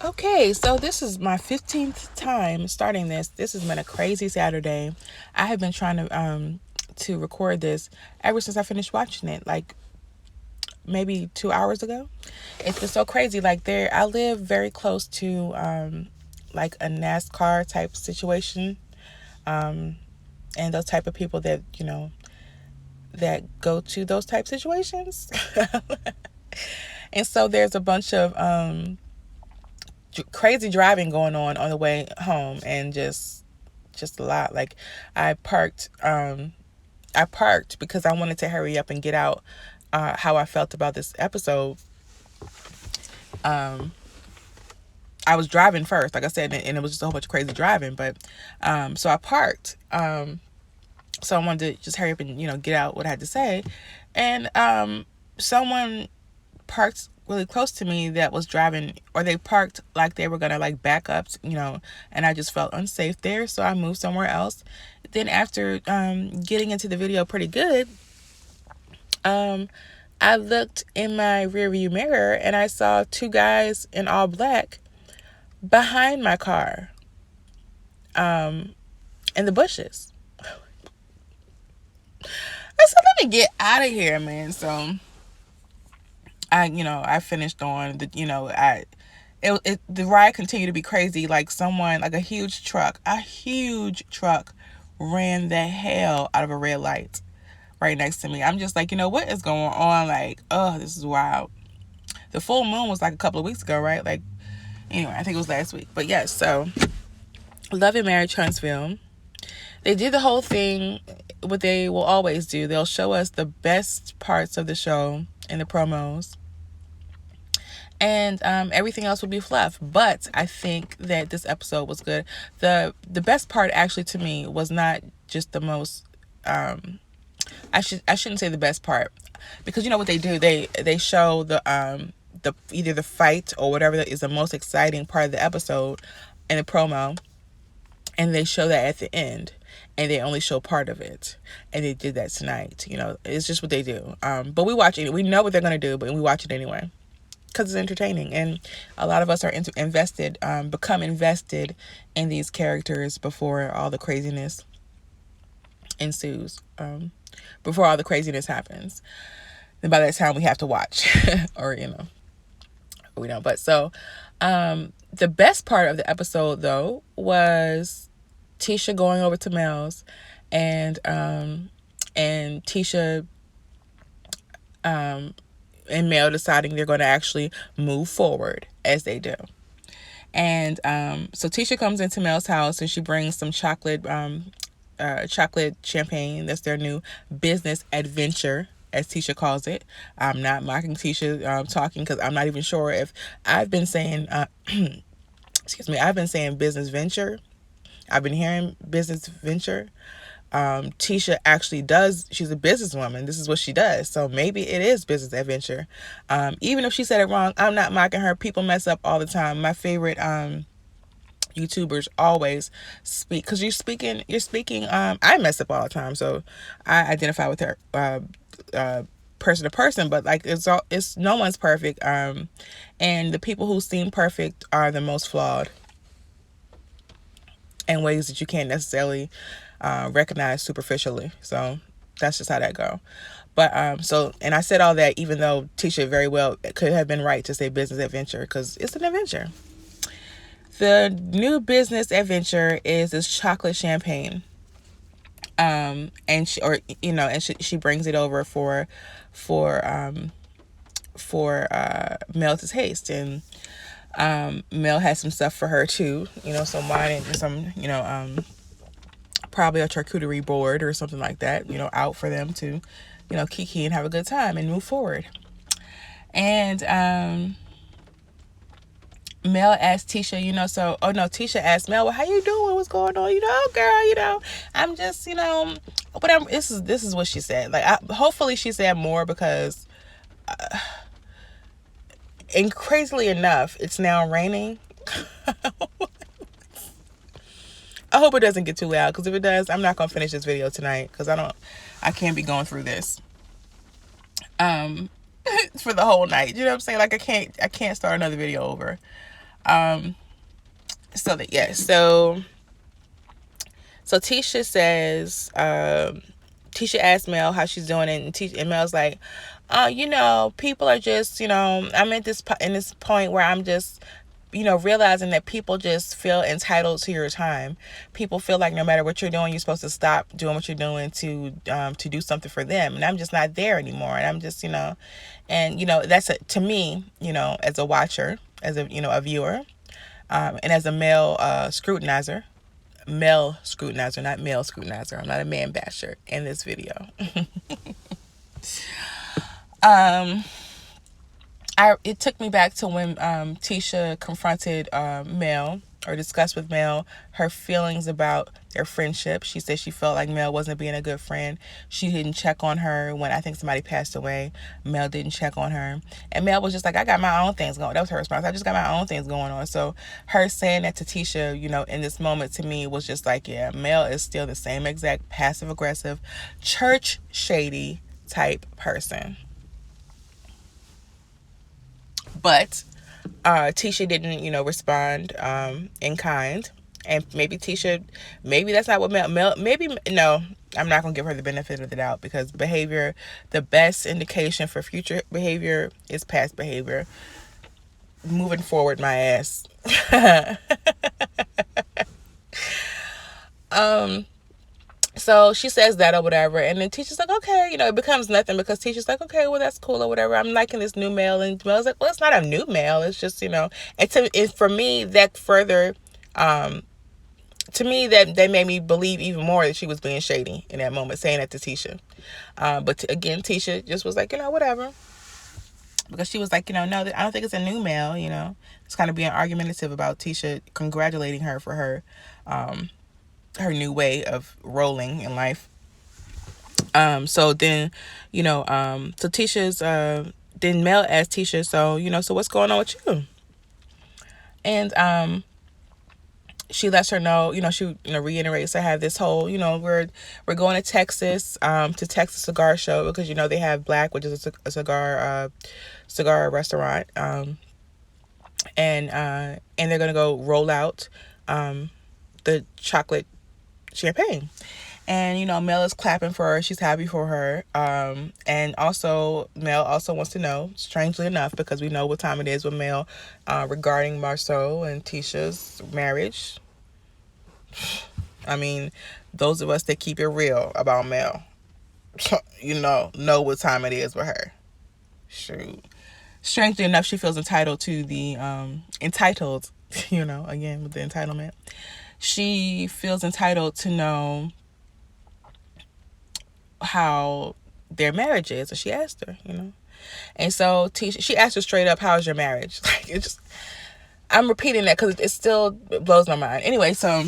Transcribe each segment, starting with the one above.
Okay, so this is my 15th time starting this. This has been a crazy Saturday. I have been trying to record this ever since I finished watching it, like maybe 2 hours ago. It's been so crazy. Like I live very close to like a NASCAR type situation, and those type of people that that go to those type situations. And so there's a bunch of crazy driving going on the way home, and just a lot. Like I parked because I wanted to hurry up and get out how I felt about this episode. I was driving first, like I said, and it was just a whole bunch of crazy driving, but so I parked, so I wanted to just hurry up and get out what I had to say. And someone parked really close to me that was driving, or they parked like they were gonna like back up, and I just felt unsafe there, so I moved somewhere else. Then after getting into the video pretty good, I looked in my rearview mirror and I saw two guys in all black behind my car, in the bushes. I said, let me get out of here, man. So I finished on the, the ride continued to be crazy. Like a huge truck ran the hell out of a red light right next to me. I'm just like, what is going on? Like, oh, this is wild. The full moon was like a couple of weeks ago, right? Like, anyway, I think it was last week. But yes, so Love and Marriage Huntsville, they did the whole thing, what they will always do. They'll show us the best parts of the show in the promos, and everything else will be fluff. But I think that this episode was good. The best part, actually, to me, was not just the most I shouldn't say the best part, because what they do, they show the either the fight or whatever that is the most exciting part of the episode in the promo, and they show that at the end, and they only show part of it. And they did that tonight. It's just what they do. But we watch it. We know what they're gonna do, but we watch it anyway because it's entertaining, and a lot of us are become invested in these characters before all the craziness ensues. Before all the craziness happens, and by that time we have to watch, or we don't. But so the best part of the episode, though, was Tisha going over to Mel's, and Tisha and Mel deciding they're going to actually move forward as they do. And so Tisha comes into Mel's house and she brings some chocolate champagne. That's their new business adventure, as Tisha calls it. I'm not mocking Tisha talking, because I'm not even sure if I've been saying excuse me, I've been saying business venture. I've been hearing business venture. Tisha actually she's a businesswoman. This is what she does. So maybe it is business adventure. Even if she said it wrong, I'm not mocking her. People mess up all the time. My favorite YouTubers always speak, because you're speaking I mess up all the time, so I identify with her person to person, but like it's no one's perfect, and the people who seem perfect are the most flawed in ways that you can't necessarily recognize superficially. So that's just how that go. But and I said all that even though Tisha very well could have been right to say business adventure, because it's an adventure. The new business adventure is this chocolate champagne. And she brings it over for Mel to taste, and Mel has some stuff for her too, some wine and some, probably a charcuterie board or something like that, out for them to, kiki and have a good time and move forward. And Mel asked Tisha, Tisha asked Mel, well, how you doing? What's going on? Girl, I'm just, whatever. This is what she said. Like, hopefully she said more, because, and crazily enough, it's now raining. I hope it doesn't get too loud, because if it does, I'm not going to finish this video tonight, because I can't be going through this. for the whole night. You know what I'm saying? Like I can't start another video over. So that, yeah, so Tisha says, Tisha asked Mel how she's doing, and Mel's like, people are just, I'm at this point where I'm just, realizing that people just feel entitled to your time. People feel like no matter what you're doing, you're supposed to stop doing what you're doing to do something for them. And I'm just not there anymore. And I'm just, that's to me, as a watcher, as a, a viewer, and as a male scrutinizer, not male scrutinizer. I'm not a man basher in this video. It took me back to when Tisha confronted Mel, or discussed with Mel her feelings about their friendship. She said she felt like Mel wasn't being a good friend. She didn't check on her when I think somebody passed away. Mel didn't check on her. And Mel was just like, I got my own things going. That was her response. I just got my own things going on. So her saying that to Tisha, in this moment, to me was just like, yeah, Mel is still the same exact passive-aggressive, church shady type person. But Tisha didn't, respond in kind. And maybe that's not what Mel, no, I'm not going to give her the benefit of the doubt, because behavior, the best indication for future behavior is past behavior. Moving forward, my ass. So she says that or whatever, and then Tisha's like, okay, it becomes nothing, because Tisha's like, okay, well, that's cool or whatever. I'm liking this new male, and Mel's like, well, it's not a new male. It's just, and for me, that further, to me, that made me believe even more that she was being shady in that moment, saying that to Tisha. But again, Tisha just was like, whatever, because she was like, no, I don't think it's a new male. It's kind of being argumentative about Tisha congratulating her for her new way of rolling in life. So then, so Tisha's, then Mel asked Tisha, so what's going on with you? And, she lets her know, she, reiterates, I have this whole, we're going to Texas, to Texas Cigar Show, because, they have Black, which is a cigar restaurant. And they're going to go roll out, the chocolate champagne. And Mel is clapping for her. She's happy for her. And also Mel also wants to know, strangely enough, because we know what time it is with Mel, regarding Marceau and Tisha's marriage. I mean, those of us that keep it real about Mel, know what time it is with her. Shoot. Strangely enough, she feels entitled to the again with the entitlement. She feels entitled to know how their marriage is. So she asked her, And so Tisha, she asked her straight up, how's your marriage? Like, I'm repeating that because it still blows my mind. Anyway, so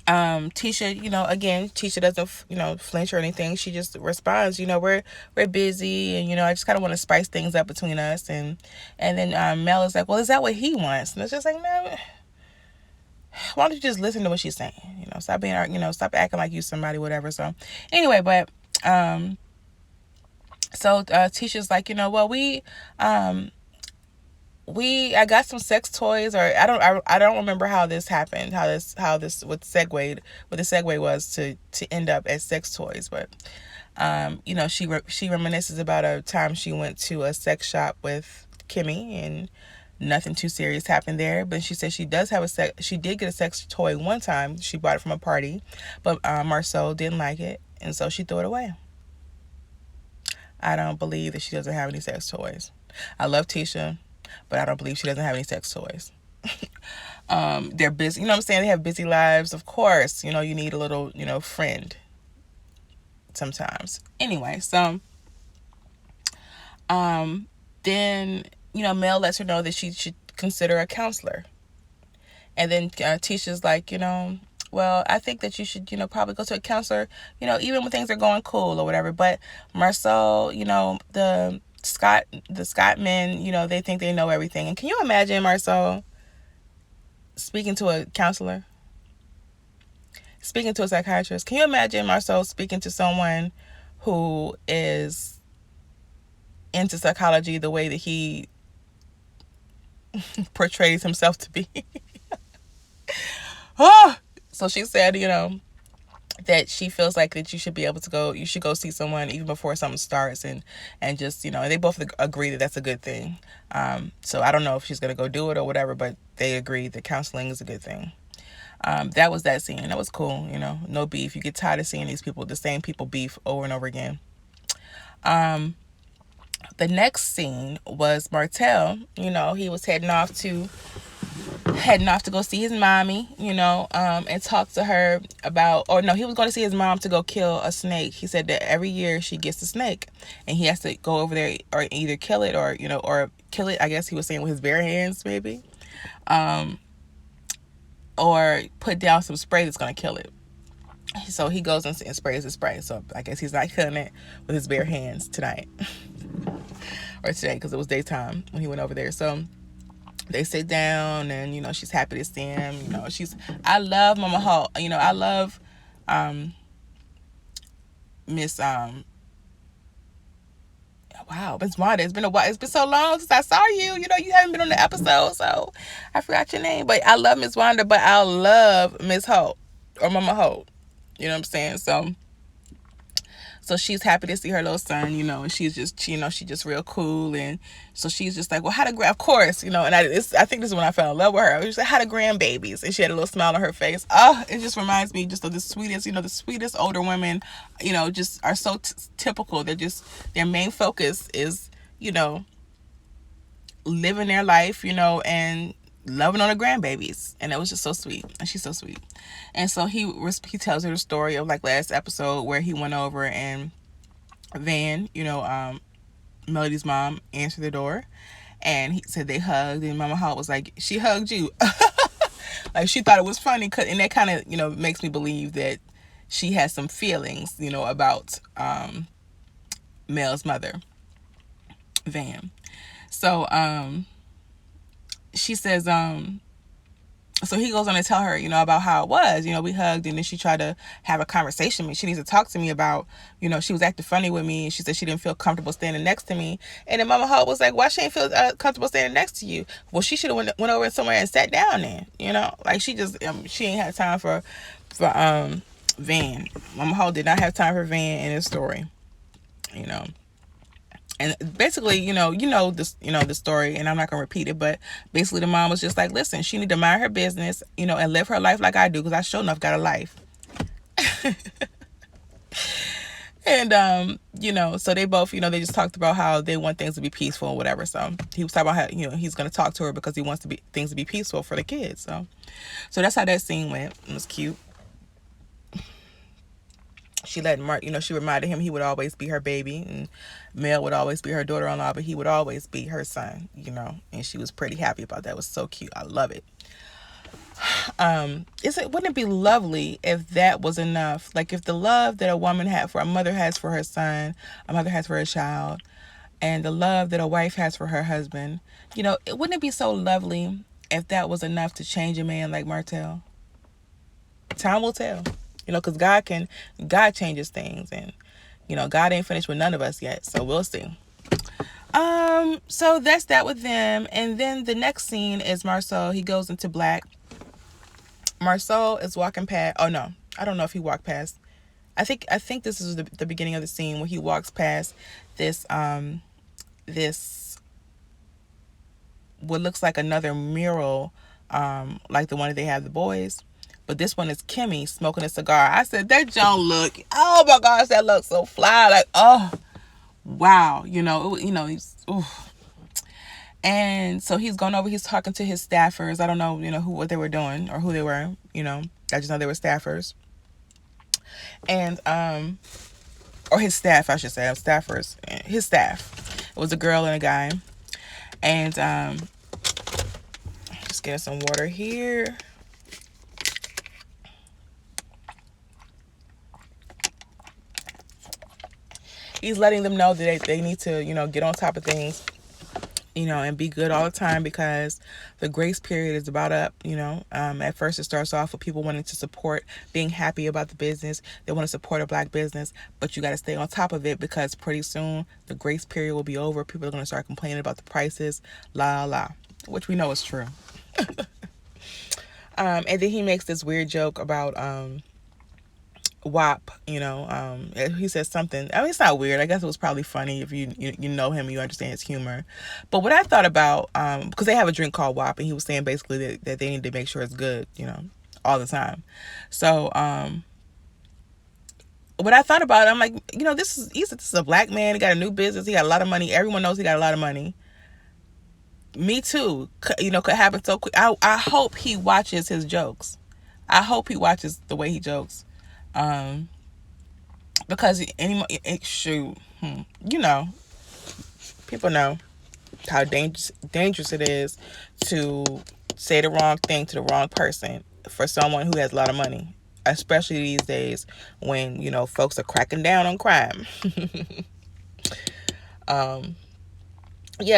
Tisha, again, Tisha doesn't, flinch or anything. She just responds, we're busy, and, I just kind of want to spice things up between us. And then Mel is like, well, is that what he wants? And it's just like, no, why don't you just listen to what she's saying? Stop being, stop acting like you somebody, whatever. So anyway, but, so Tisha's like, well, I got some sex toys, or I don't remember how this happened, how this what the segue was to end up as sex toys, but she reminisces about a time she went to a sex shop with Kimmy, and nothing too serious happened there. But she said she did get a sex toy one time. She bought it from a party, but Marceau didn't like it, and so she threw it away. I don't believe that she doesn't have any sex toys. I love Tisha, but I don't believe she doesn't have any sex toys. They're busy, what I'm saying? They have busy lives. Of course, you need a little, friend sometimes. Anyway, so then, Mel lets her know that she should consider a counselor. And then Tisha's like, well, I think that you should, probably go to a counselor, even when things are going cool or whatever. But Marceau, the Scott men, they think they know everything. And can you imagine Marceau speaking to a counselor? Speaking to a psychiatrist? Can you imagine Marceau speaking to someone who is into psychology the way that he portrays himself to be. So she said, that she feels like that you should be able to go, you should go see someone even before something starts, and just, they both agree that that's a good thing. So I don't know if she's going to go do it or whatever, but they agree that counseling is a good thing. That was that scene. That was cool, no beef. You get tired of seeing these people, the same people beef over and over again. The next scene was Martell. He was heading off to go see his mommy, and talk to her about, or no, he was going to see his mom to go kill a snake. He said that every year she gets a snake and he has to go over there or either kill it or kill it, I guess he was saying, with his bare hands maybe, or put down some spray that's going to kill it. So he goes and sprays the spray. So I guess he's not killing it with his bare hands tonight or today, because it was daytime when he went over there. So they sit down and, she's happy to see him. I love Mama Holt. I love Miss Miss Wanda. It's been a while. It's been so long since I saw you. You haven't been on the episode, so I forgot your name. But I love Miss Wanda, but I love Miss Holt or Mama Holt. You know what I'm saying? So she's happy to see her little son, and she's just, she's just real cool. And so she's just like, well, how to grab, of course, and I think this is when I fell in love with her. She was like, how to grandbabies. And she had a little smile on her face. Oh, it just reminds me just of the sweetest, the sweetest older women, just are so typical. They're just, their main focus is, living their life, and loving on her grandbabies. And it was just so sweet. And she's so sweet. And so he tells her the story of like last episode where he went over and Van, Melody's mom, answered the door, and he said they hugged, and Mama Holt was like, she hugged you. Like, she thought it was funny, and that kind of, makes me believe that she has some feelings, about Mel's mother, Van. So she says, so he goes on to tell her, about how it was, we hugged, and then she tried to have a conversation with me. She needs to talk to me about, she was acting funny with me, and she said she didn't feel comfortable standing next to me. And then Mama Holt was like, why she ain't feel comfortable standing next to you? Well, she should have went over somewhere and sat down then, like she just, she ain't had time for Van. Mama Holt did not have time for Van in his story, And basically, the story, and I'm not going to repeat it, but basically the mom was just like, listen, she need to mind her business, and live her life like I do, because I sure enough got a life. And, so they both, they just talked about how they want things to be peaceful and whatever. So he was talking about how, he's going to talk to her because he wants things to be peaceful for the kids. So that's how that scene went. It was cute. She let Mark, she reminded him he would always be her baby, and Mel would always be her daughter-in-law, but he would always be her son, and she was pretty happy about that. It was so cute. I love it. Wouldn't it be lovely if that was enough? Like, if the love that a mother has for her son, a mother has for her child, and the love that a wife has for her husband, wouldn't it be so lovely if that was enough to change a man like Martell? Time will tell. Because God changes things, and, God ain't finished with none of us yet, so we'll see. So that's that with them. And then the next scene is Marceau. He goes into black. Marceau is walking past. Oh no, I don't know if he walked past. I think this is the beginning of the scene where he walks past this what looks like another mural, like the one that they have the boys. But this one is Kimmy smoking a cigar. I said, that don't look, oh my gosh, that looks so fly. Like, oh, wow. He's, ooh. And so he's gone over, he's talking to his staffers. I don't know, what they were doing or who they were, I just know they were staffers. And, or his staff, I should say, staffers, his staff. It was a girl and a guy. And, just getting some water here. He's letting them know that they need to, get on top of things, and be good all the time, because the grace period is about up. At first it starts off with people wanting to support, being happy about the business. They want to support a Black business, but you got to stay on top of it, because pretty soon the grace period will be over. People are going to start complaining about the prices, which we know is true. And then he makes this weird joke about WAP. He says something. I mean, it's not weird. I guess it was probably funny if you know him, you understand his humor. But what I thought about, because they have a drink called WAP, and he was saying basically that they need to make sure it's good, all the time. So what I thought about, I'm like, this is a Black man. He got a new business. He got a lot of money. Everyone knows he got a lot of money. Me too, could happen so quick. I hope he watches his jokes. I hope he watches the way he jokes. Because people know how dangerous it is to say the wrong thing to the wrong person for someone who has a lot of money, especially these days when folks are cracking down on crime.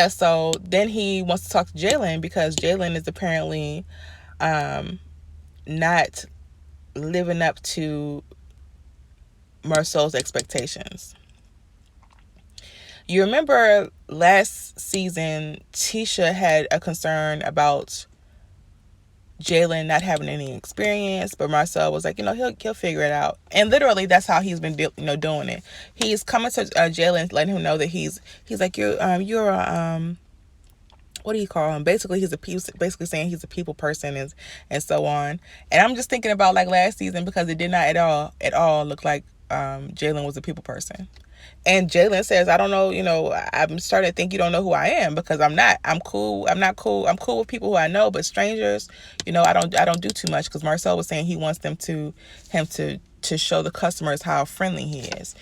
So then he wants to talk to Jalen, because Jalen is apparently not living up to Marcel's expectations. You remember last season, Tisha had a concern about Jalen not having any experience, but Marcel was like, he'll figure it out. And literally, that's how he's been doing it. He's coming to Jalen, letting him know that he's like, you're what do you call him? Basically, basically saying he's a people person and so on. And I'm just thinking about like last season, because it did not at all look like Jalen was a people person. And Jalen says, I don't know, I'm starting to think you don't know who I am, because I'm not. I'm cool. I'm not cool. I'm cool with people who I know, but strangers, I don't do too much, because Marcel was saying he wants him to show the customers how friendly he is,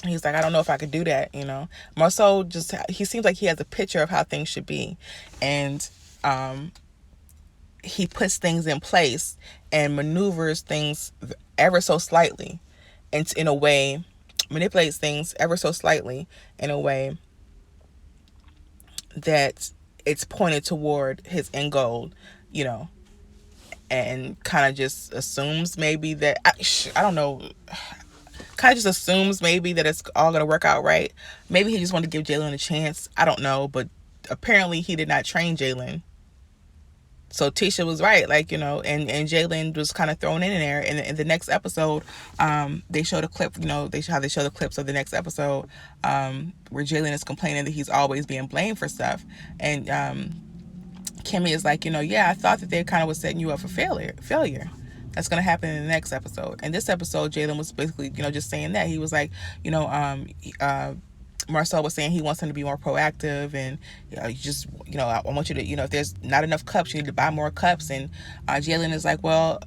He's like, I don't know if I could do that, Marcel he seems like he has a picture of how things should be. And he puts things in place and maneuvers things ever so slightly, and in a way, manipulates things ever so slightly in a way that it's pointed toward his end goal, and kind of just assumes maybe that, I don't know, kind of just assumes maybe that it's all going to work out right. Maybe he just wanted to give Jalen a chance. I don't know, but apparently he did not train Jalen. So Tisha was right, and Jalen was kind of thrown in there. And in the next episode, they showed a clip, they show the clips of the next episode, where Jalen is complaining that he's always being blamed for stuff. And Kimmy is like, I thought that they kind of was setting you up for failure. That's going to happen in the next episode. And this episode, Jalen was basically, just saying that. He was like, Marcel was saying he wants him to be more proactive, and I want you to, if there's not enough cups, you need to buy more cups. And Jalen is like, well,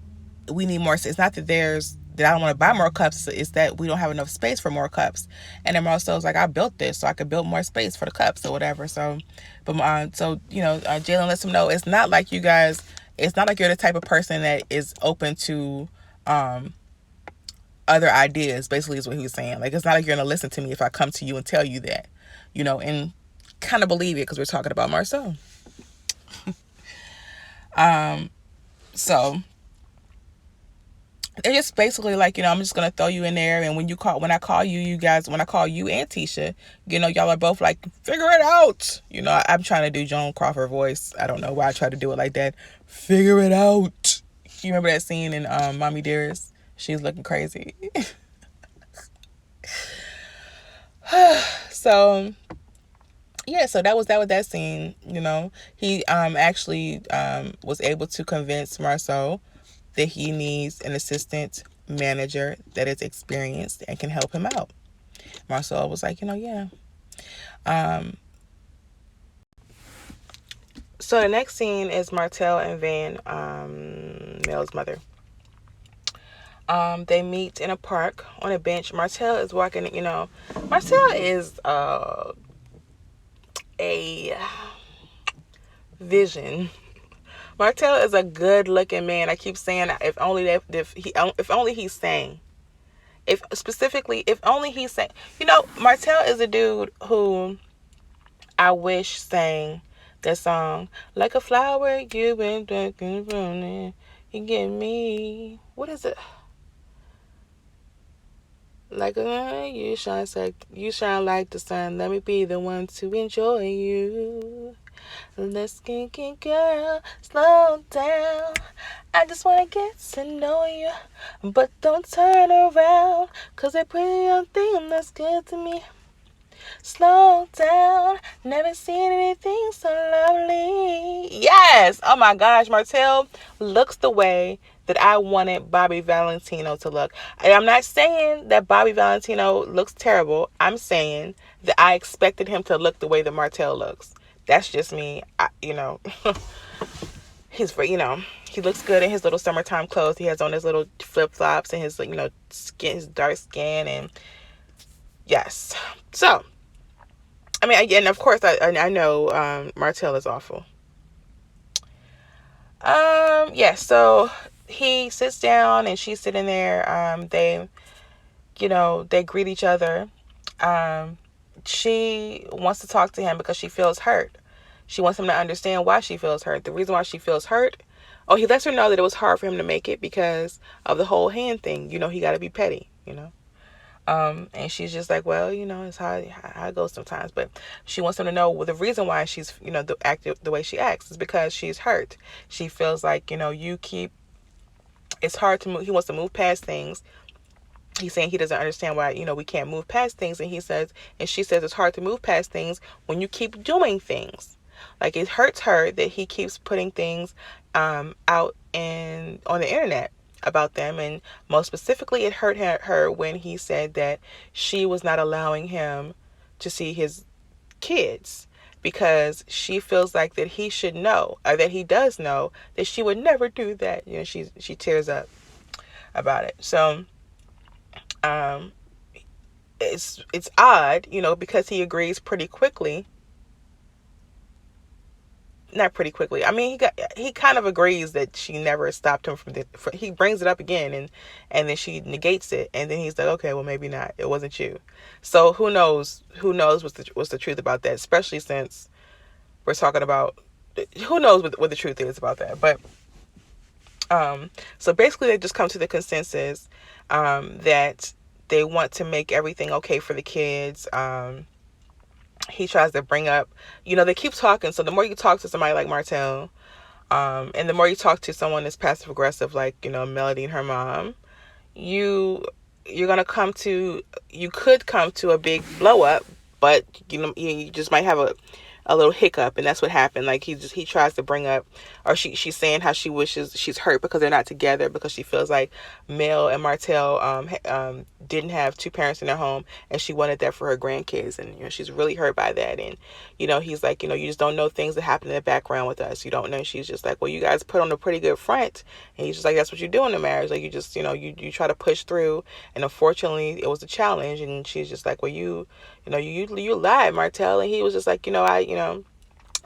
we need more. It's not that I don't want to buy more cups, it's that we don't have enough space for more cups. And then Marcel's like, I built this so I could build more space for the cups or whatever. So, but Jalen lets him know it's not like you're the type of person that is open to other ideas, basically, is what he was saying. Like, it's not like you're going to listen to me if I come to you and tell you that, and kind of believe it, because we're talking about Marcel. So they're just basically like, I'm just going to throw you in there. And when I call you and Tisha, y'all are both like, figure it out. I'm trying to do Joan Crawford voice. I don't know why I try to do it like that. Figure it out. You remember that scene in Mommy Dearest? She's looking crazy. So that was that scene. He actually was able to convince Marcel that he needs an assistant manager that is experienced and can help him out. Marcel was like, yeah. So the next scene is Martell and Van, Mel's mother. They meet in a park on a bench. Martell is walking, Martell is a vision. Martell is a good looking man. I keep saying, if only he's sang. If only he's sang. Martell is a dude who I Wish sang that song. Like a flower you've been drinking from it. You get me. What is it? Like you shine like the sun. Let me be the one to enjoy you. Let's get it, girl. Slow down. I just wanna get to know you, but don't turn around. 'Cause that pretty young thing that's good to me. Slow down. Never seen anything so lovely. Yes. Oh my gosh, Martell looks the way that I wanted Bobby Valentino to look. And I'm not saying that Bobby Valentino looks terrible. I'm saying that I expected him to look the way that Martell looks. That's just me. He's very, he looks good in his little summertime clothes. He has on his little flip flops and his, skin, his dark skin, and yes. So, I mean, and of course, I know Martell is awful. Yeah. So he sits down and she's sitting there. They greet each other. She wants to talk to him because she feels hurt. She wants him to understand why she feels hurt. The reason why she feels hurt. Oh, he lets her know that it was hard for him to make it because of the whole hand thing. He got to be petty. And she's just like, well, it's how it goes sometimes. But she wants him to know the reason why she's, the way she acts is because she's hurt. She feels like, it's hard to move. He wants to move past things. He's saying he doesn't understand why, we can't move past things. And she says it's hard to move past things when you keep doing things. Like, it hurts her that he keeps putting things out on the internet about them. And most specifically, it hurt her when he said that she was not allowing him to see his kids because she feels like that he should know, or that he does know, that she would never do that. She tears up about it. So it's odd, because he agrees pretty quickly. Not pretty quickly. I mean, he kind of agrees that she never stopped him he brings it up again, and then she negates it, and then he's like, okay, well, maybe not. It wasn't you. So who knows what's the truth about that, especially since we're talking about, who knows what the truth is about that. But so basically they just come to the consensus that they want to make everything okay for the kids. He tries to bring up, they keep talking. So the more you talk to somebody like Martell, and the more you talk to someone that's passive aggressive, like, Melody and her mom, you're going to you could come to a big blow up, but, you just might have a little hiccup, and that's what happened. Like, he tries to bring up, or she's saying how she wishes she's hurt because they're not together, because she feels like Mel and Martell didn't have two parents in their home, and she wanted that for her grandkids, and she's really hurt by that. And he's like, you just don't know things that happen in the background with us. You don't know. She's just like, well, you guys put on a pretty good front, and he's just like, that's what you do in a marriage. Like, you just you try to push through, and unfortunately it was a challenge. And she's just like, well, you lied, Martell. And he was just like,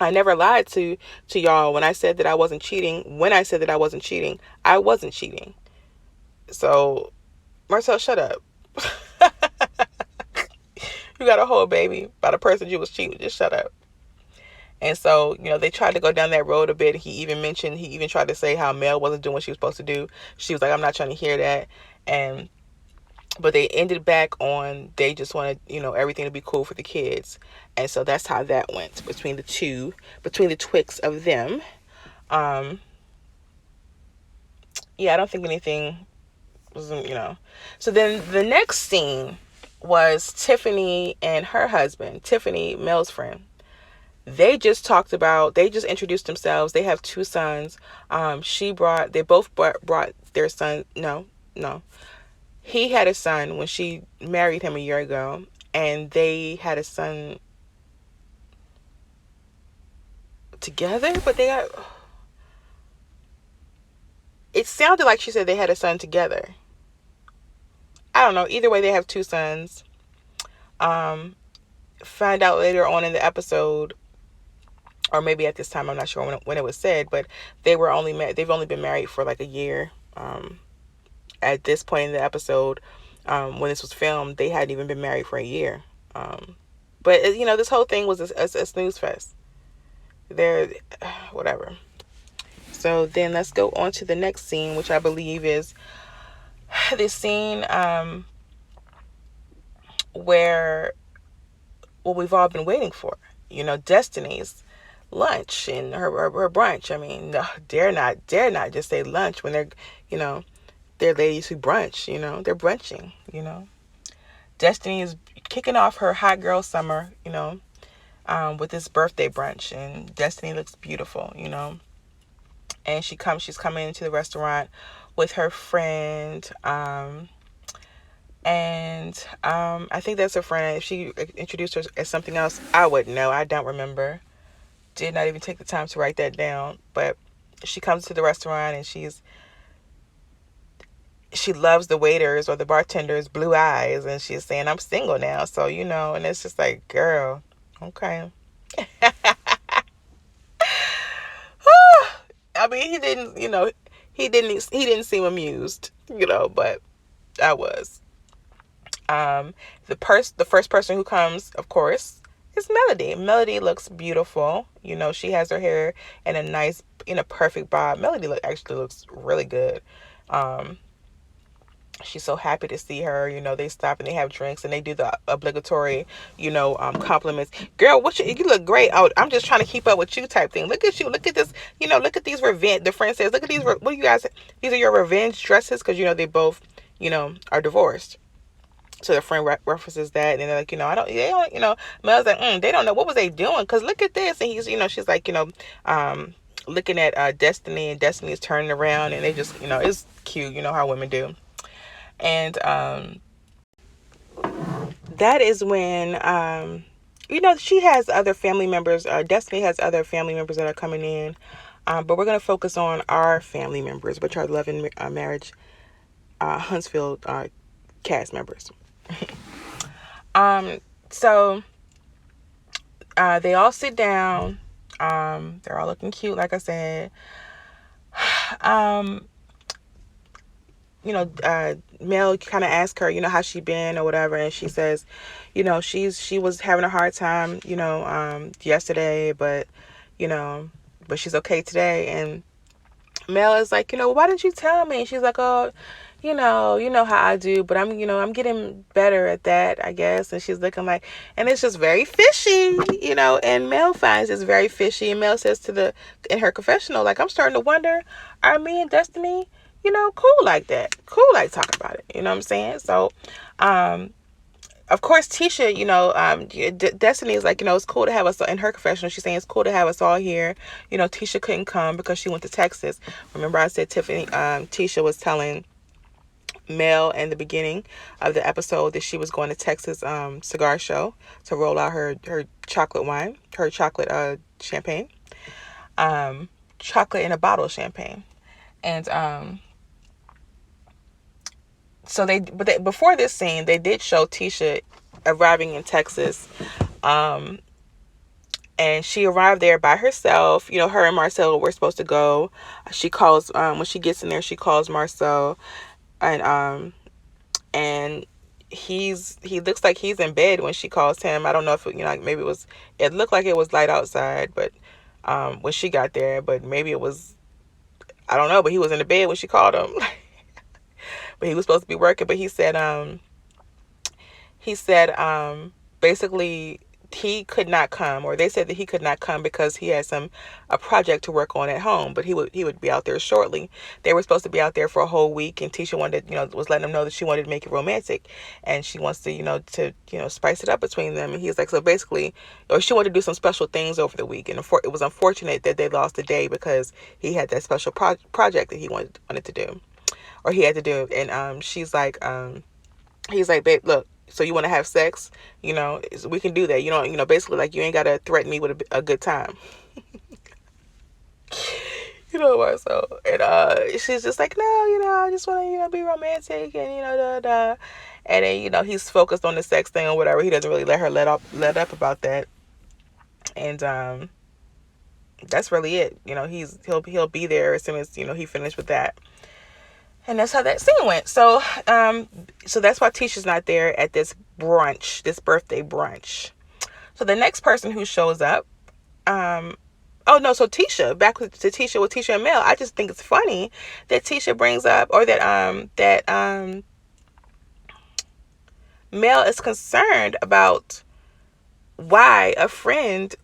I never lied to y'all when I said that I wasn't cheating. When I said that I wasn't cheating, I wasn't cheating. So, Martell, shut up. You got a whole baby by the person you was cheating. Just shut up. And so, they tried to go down that road a bit. He even tried to say how Mel wasn't doing what she was supposed to do. She was like, I'm not trying to hear that. But they ended back on, they just wanted, everything to be cool for the kids. And so that's how that went between the twixt of them. Yeah, I don't think anything was, So then the next scene was Tiffany and her husband, Tiffany, Mel's friend. They just introduced themselves. They have two sons. They both brought their son. No. He had a son when she married him a year ago, and they had a son together, but it sounded like she said they had a son together. I don't know. Either way, they have two sons. Find out later on in the episode, or maybe at this time, I'm not sure when it was said, but they've only been married for like a year. At this point in the episode, when this was filmed, they hadn't even been married for a year. But, this whole thing was a snooze fest. There, whatever. So then let's go on to the next scene, which I believe is this scene where what we've all been waiting for. Destiny's lunch and her brunch. I mean, no, dare not just say lunch when they're ladies who brunch. They're brunching. Destiny is kicking off her hot girl summer. With this birthday brunch, and Destiny looks beautiful. And she's coming into the restaurant with her friend. I think that's her friend. If she introduced her as something else, I wouldn't know. I don't remember. Did not even take the time to write that down. But she comes to the restaurant and she loves the waiters or the bartender's blue eyes, and she's saying, "I'm single now." So, and it's just like, girl, okay. I mean, he didn't seem amused, but I was. The first person who comes, of course, is Melody. Melody looks beautiful. She has her hair in a perfect bob. Melody actually looks really good. She's so happy to see her. They stop and they have drinks and they do the obligatory, compliments. Girl, you look great. Oh, I'm just trying to keep up with you type thing. Look at you. Look at this. Look at these revenge. The friend says, look at these. What you guys? These are your revenge dresses, because they both, are divorced. So the friend references that, and they're like, they don't, Mel's like, they don't know what was they doing, because look at this. And he's, she's like, looking at Destiny, and Destiny is turning around, and they just, it's cute, how women do. And that is when, she has other family members. Destiny has other family members that are coming in. But we're going to focus on our family members, which are Love and Marriage Huntsville cast members. So they all sit down. They're all looking cute, like I said. Mel kind of asked her, how she been or whatever, and she says, she was having a hard time, yesterday, but she's okay today. And Mel is like, why didn't you tell me? And she's like, oh, you know how I do, but I'm getting better at that, I guess. And she's looking like, and it's just very fishy, and Mel finds it's very fishy. And Mel says in her confessional, like, I'm starting to wonder, are me and Destiny, cool like that? Cool like talking about it, you know what I'm saying? So, of course, Tisha, Destiny is like, it's cool to have us in her confessional. She's saying it's cool to have us all here. Tisha couldn't come because she went to Texas. Remember I said Tisha was telling Mel in the beginning of the episode that she was going to Texas cigar show to roll out her chocolate wine, her chocolate champagne, chocolate in a bottle of champagne. And so before this scene, they did show Tisha arriving in Texas, and she arrived there by herself. Her and Marcel were supposed to go. She calls when she gets in there. She calls Marcel, and he looks like he's in bed when she calls him. I don't know if maybe it looked like it was light outside, but when she got there, but maybe it was, I don't know, but he was in the bed when she called him. But he was supposed to be working. But he said basically he could not come, or they said that he could not come because he had a project to work on at home, but he would be out there shortly. They were supposed to be out there for a whole week, and Tisha was letting them know that she wanted to make it romantic, and she wants to spice it up between them. And he's like, so basically, or she wanted to do some special things over the week, and it was unfortunate that they lost a day because he had that special project that he wanted to do, or he had to do. And she's like, he's like, babe, look, so you want to have sex, we can do that. Basically, like, you ain't got to threaten me with a good time. So, and she's just like, no, I just want to, be romantic, and, and then, he's focused on the sex thing or whatever. He doesn't really let her let up about that. And, that's really it. He'll be there as soon as, he finished with that. And that's how that scene went. So, so that's why Tisha's not there at this brunch, this birthday brunch. So the next person who shows up, so Tisha, back to Tisha with Tisha and Mel. I just think it's funny that Tisha brings up, or that Mel is concerned about why a friend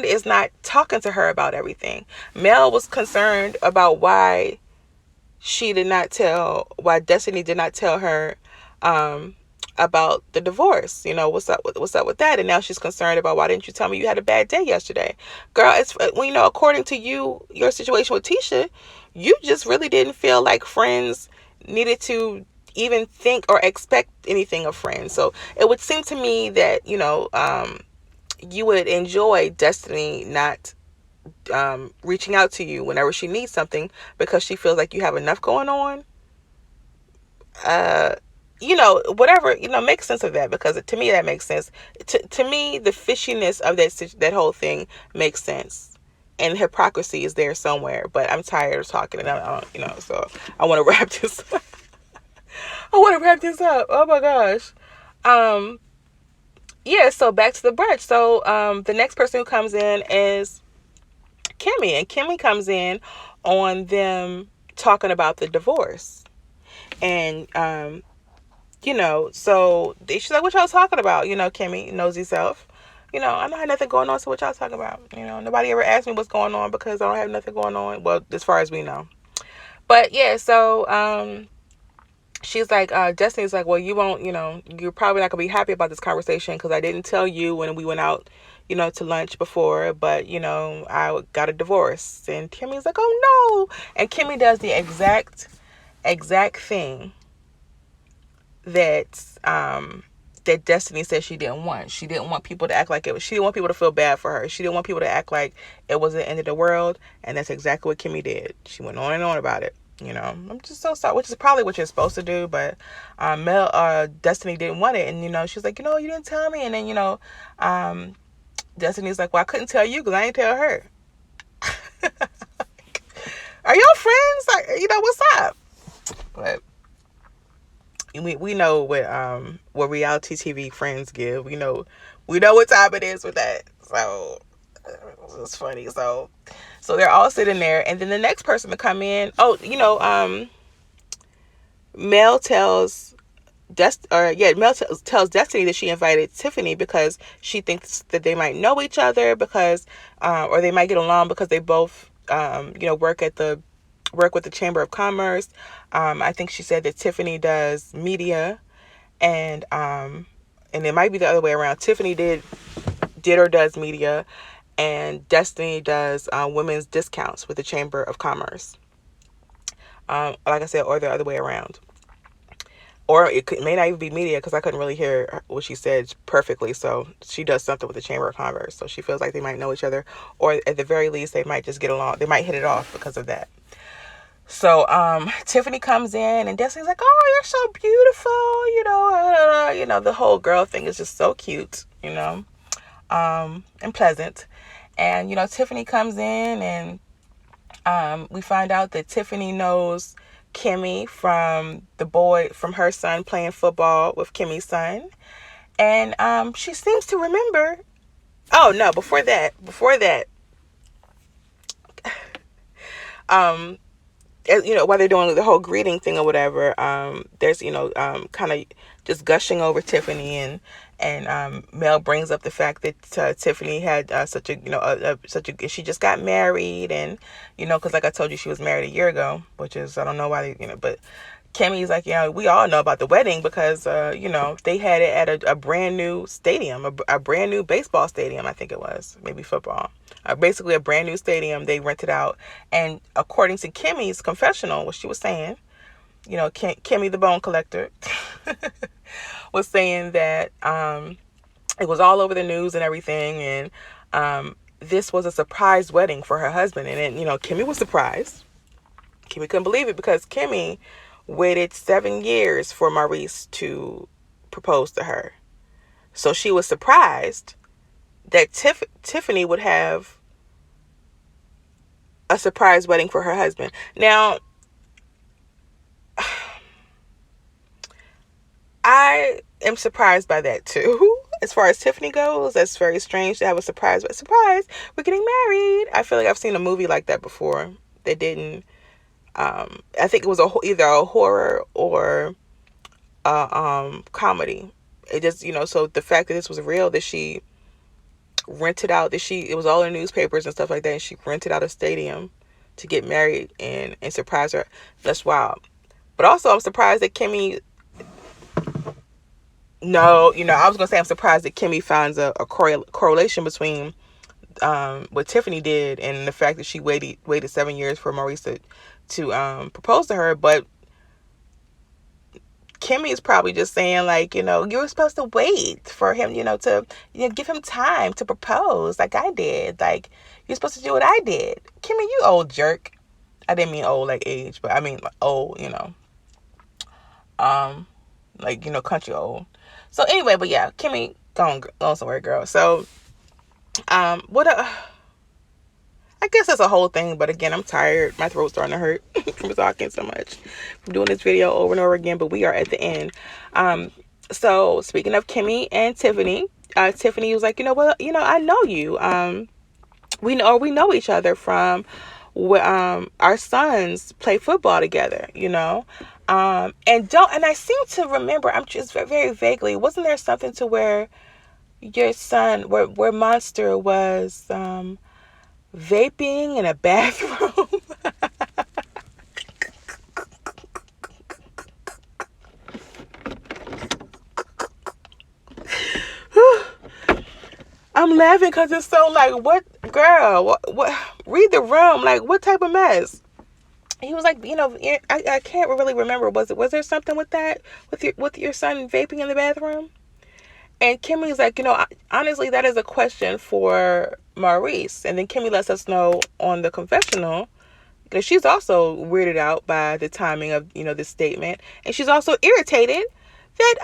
is not talking to her about everything. Mel was concerned about why Destiny did not tell her about the divorce. What's up with that? And now she's concerned about, why didn't you tell me you had a bad day yesterday? Girl, it's according to your situation with Tisha, you just really didn't feel like friends needed to even think or expect anything of friends. So it would seem to me that you would enjoy Destiny not reaching out to you whenever she needs something, because she feels like you have enough going on. Whatever, make sense of that, because to me that makes sense. To me, the fishiness of that whole thing makes sense, and hypocrisy is there somewhere. But I'm tired of talking, and I don't, so I want to wrap this up. Oh my gosh. So back to the brunch. So the next person who comes in is Kimmy, and Kimmy comes in on them talking about the divorce. And so she's like, what y'all talking about? Kimmy, nosy self. I don't have nothing going on, so what y'all talking about? Nobody ever asked me what's going on, because I don't have nothing going on. Well, as far as we know. But yeah, so she's like, Destiny's like, well, you won't, you're probably not gonna be happy about this conversation, because I didn't tell you when we went out, to lunch before, but I got a divorce. And Kimmy's like, oh no. And Kimmy does the exact thing that Destiny said she didn't want. She didn't want people to act like she didn't want people to feel bad for her. She didn't want people to act like it was the end of the world. And that's exactly what Kimmy did. She went on and on about it. I'm just so sorry, which is probably what you're supposed to do. But Destiny didn't want it. And, she's like, you didn't tell me. And then, Destiny's like, well, I couldn't tell you because I ain't tell her. Are y'all friends? Like, what's up? But we know what reality TV friends give. We know what time it is with that. So it's funny. So they're all sitting there, and then the next person to come in, Mel tells tells Destiny that she invited Tiffany because she thinks that they might know each other, because or they might get along, because they both work with the Chamber of Commerce. I think she said that Tiffany does media, and it might be the other way around. Tiffany did or does media, and Destiny does women's discounts with the Chamber of Commerce. Like I said, or the other way around. Or it may not even be media, because I couldn't really hear what she said perfectly. So she does something with the Chamber of Commerce. So she feels like they might know each other, or at the very least, they might just get along. They might hit it off because of that. So Tiffany comes in, and Destiny's like, oh, you're so beautiful. The whole girl thing is just so cute, and pleasant. And, Tiffany comes in, and we find out that Tiffany knows Kimmy from her son playing football with Kimmy's son. And she seems to remember. Oh no, before that while they're doing the whole greeting thing or whatever, there's kind of just gushing over Tiffany, and Mel brings up the fact that Tiffany had she just got married, and because like I told you, she was married a year ago, which is, I don't know why but Kimmy's like, we all know about the wedding, because they had it at a brand new stadium, a brand new baseball stadium, I think it was, maybe football. Basically a brand new stadium they rented out. And according to Kimmy's confessional, what she was saying, Kimmy the bone collector was saying that it was all over the news and everything, and this was a surprise wedding for her husband. And then, Kimmy was surprised. Kimmy couldn't believe it, because Kimmy waited 7 years for Maurice to propose to her. So she was surprised that Tiffany would have a surprise wedding for her husband. Now, I I am surprised by that too. As far as Tiffany goes, that's very strange to have a surprise. But surprise, we're getting married. I feel like I've seen a movie like that before. They didn't. I think it was either a horror or a comedy. It just, so the fact that this was real, that she rented out, it was all in newspapers and stuff like that, and she rented out a stadium to get married and surprise her. That's wild. But also, I'm surprised that Kimmy. No, I was gonna say I'm surprised that Kimmy finds a correlation between what Tiffany did and the fact that she waited 7 years for Maurice to propose to her. But Kimmy is probably just saying, like, you were supposed to wait for him, to give him time to propose like I did. Like, you're supposed to do what I did. Kimmy, you old jerk. I didn't mean old like age, but I mean like old, like, country old. So anyway, but yeah, Kimmy, go on somewhere, girl. So, I guess that's a whole thing, but again, I'm tired. My throat's starting to hurt from talking so much, from doing this video over and over again, but we are at the end. So speaking of Kimmy and Tiffany, Tiffany was like, I know you. We know each other from our sons play football together, and I seem to remember, I'm just very vaguely, wasn't there something to where your son, where Monster was, vaping in a bathroom? I'm laughing because it's so like, what, girl, what, read the room, like, what type of mess? He was like, I can't really remember. Was there something with that, with your son vaping in the bathroom? And Kimmy was like, honestly, that is a question for Maurice. And then Kimmy lets us know on the confessional, because she's also weirded out by the timing of, this statement. And she's also irritated that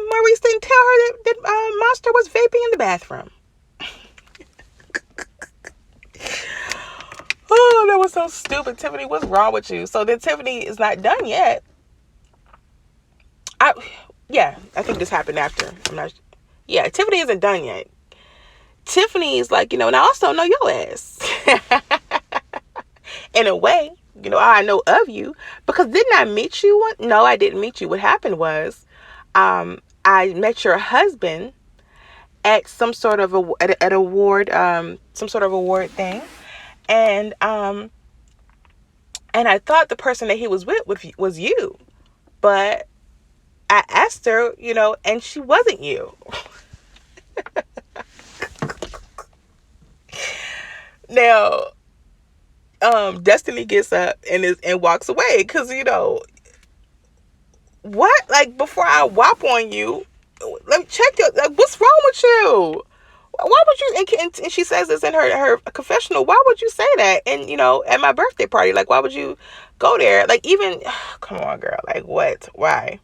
Maurice didn't tell her that Monster was vaping in the bathroom. Oh, that was so stupid. Tiffany, what's wrong with you? So then Tiffany is not done yet. I think this happened after. Tiffany isn't done yet. Tiffany's like, and I also know your ass. In a way, I know of you, because didn't I meet you? No, I didn't meet you. What happened was, I met your husband at some sort of at award, some sort of award thing. And I thought the person that he was with was you, but I asked her, and she wasn't you. Now, Destiny gets up and walks away because, what? Like, before I whop on you, let me check what's wrong with you? Why would you, and she says this in her confessional, why would you say that? And, at my birthday party, like, why would you go there? Like, even, come on, girl, like, what? Why?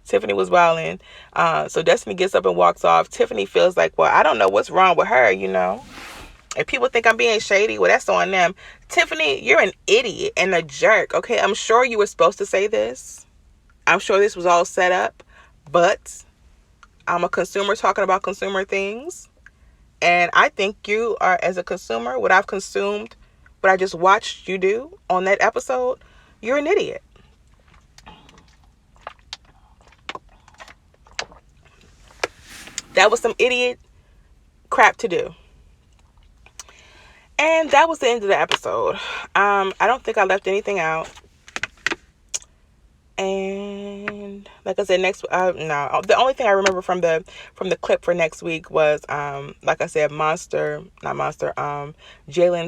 Tiffany was wilding. So Destiny gets up and walks off. Tiffany feels like, well, I don't know what's wrong with her, If people think I'm being shady, well, that's on them. Tiffany, you're an idiot and a jerk, okay? I'm sure you were supposed to say this. I'm sure this was all set up, but I'm a consumer talking about consumer things. And I think you are, as a consumer, what I've consumed, what I just watched you do on that episode, you're an idiot. That was some idiot crap to do. And that was the end of the episode. I don't think I left anything out. And like I said, no. The only thing I remember from the clip for next week was, like I said, Jalen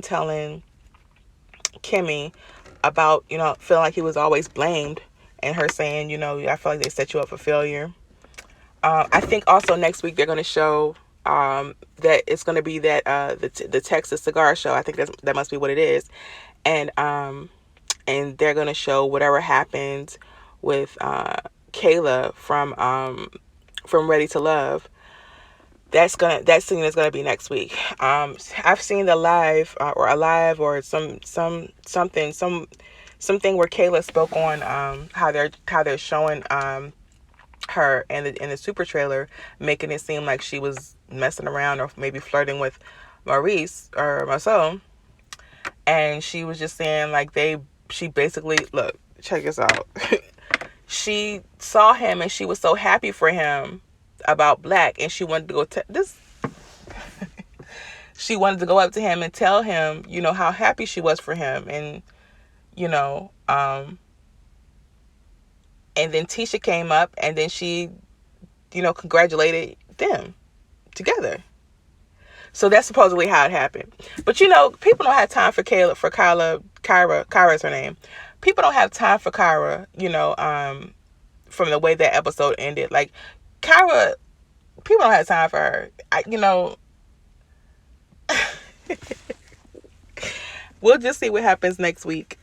telling Kimmy about, feeling like he was always blamed, and her saying, I feel like they set you up for failure. I think also next week they're going to show that it's going to be that the Texas cigar show. I think that must be what it is, and they're going to show whatever happened with Kayla from Ready to Love. That scene is gonna be next week. I've seen the live or something where Kayla spoke on how they're showing her in the super trailer, making it seem like she was messing around or maybe flirting with Maurice or Marcel. And she was just saying like she basically, look, check this out. She saw him and she was so happy for him about Black, and she wanted to go she wanted to go up to him and tell him, you know, how happy she was for him. And, you know, and then Tisha came up and then she, you know, congratulated them together. So that's supposedly how it happened. But, you know, people don't have time for Kyra's her name. People don't have time for Kyra, you know, from the way that episode ended. Like, Kyra, people don't have time for her. You know, we'll just see what happens next week.